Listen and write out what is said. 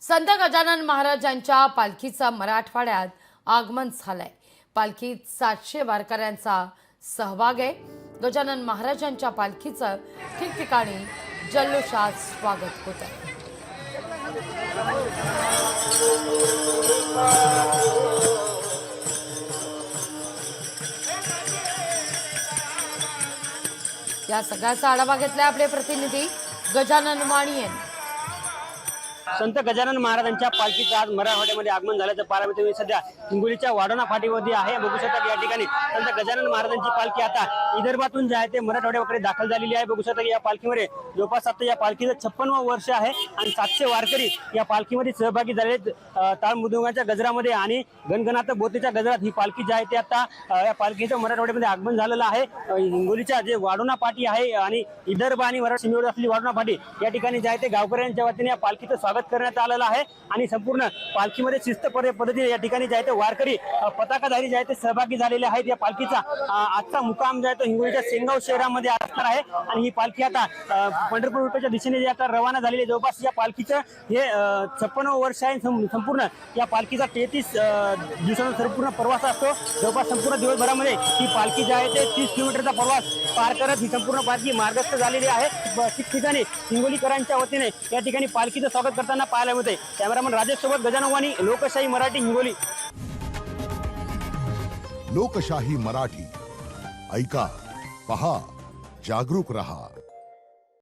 संत गजानन महाराजांच्या पालखीचं मराठवाड्यात आगमन झालंय। पालखीत 700 वारकऱ्यांचा सहभाग आहे। गजानन महाराजांच्या पालखीचं ठिकठिकाणी जल्लोषात स्वागत होत आहे। या सगळ्याचा आढावा घेतलाय आपले प्रतिनिधी गजानन वाणी यांनी। संत गजानन महाराजांच्या पालखीचं आज मराठवाड्यामध्ये आगमन झाल्याचं पाहायला मिळतं। मी सध्या हिंगोलीच्या वाढोणा फाटीमध्ये आहे। बघू शकता की या ठिकाणी संत गजानन महाराजांची पालखी आता विदर्भातून जे आहे ते मराठवाड्याकडे दाखल झालेली आहे। बघू शकता की या पालखीमध्ये जवळपास आता या पालखीचं 56वं वर्ष आहे आणि 700 वारकरी या पालखीमध्ये सहभागी झाले। टाळ मृदुंगाच्या गजरामध्ये आणि गणगणात बोतीच्या गजरात ही पालखी जी आहे ते आता या पालखीचं मराठवाड्यामध्ये आगमन झालेलं आहे। हिंगोलीच्या जे वाढोणा फाटी आहे आणि विदर्भ आणि मराठी सीमेवर असलेली वाढोणा फाटी या ठिकाणी जे आहे ते गावकऱ्यांच्या वतीने या पालखीचं स्वागत करण्यात आलेलं आहे आणि संपूर्ण पालखीमध्ये शिस्त पद्धतीने या ठिकाणी जे आहे ते वारकरी पताकाधारी जे आहे ते सहभागी झालेले आहेत। या पालखीचा आजचा मुक्काम जो आहे तो हिंगोलीच्या सेनगाव शहरामध्ये असणार आहे आणि ही पालखी आता पंढरपूर विठ्ठलच्या दिशेने जे आता रवाना झालेली आहे। जवळपास या पालखीचं हे 56वं वर्ष आहे। संपूर्ण या पालखीचा 33 दिवसांचा संपूर्ण प्रवास असतो। जवळपास संपूर्ण दिवसभरामध्ये ही पालखी जी आहे ते 30 किलोमीटरचा प्रवास पार करत ही संपूर्ण पालखी मार्गस्थ झालेली आहे। ठिकठिकाणी हिंगोलीकरांच्या वतीने या ठिकाणी पालखीचं स्वागत करताना पाहायला मिळते। कॅमेरामन राजेश सोबत गजानन वाणी, लोकशाही मराठी, हिंगोली। लोकशाही मराठी ऐका, पहा, जागरूक रहा।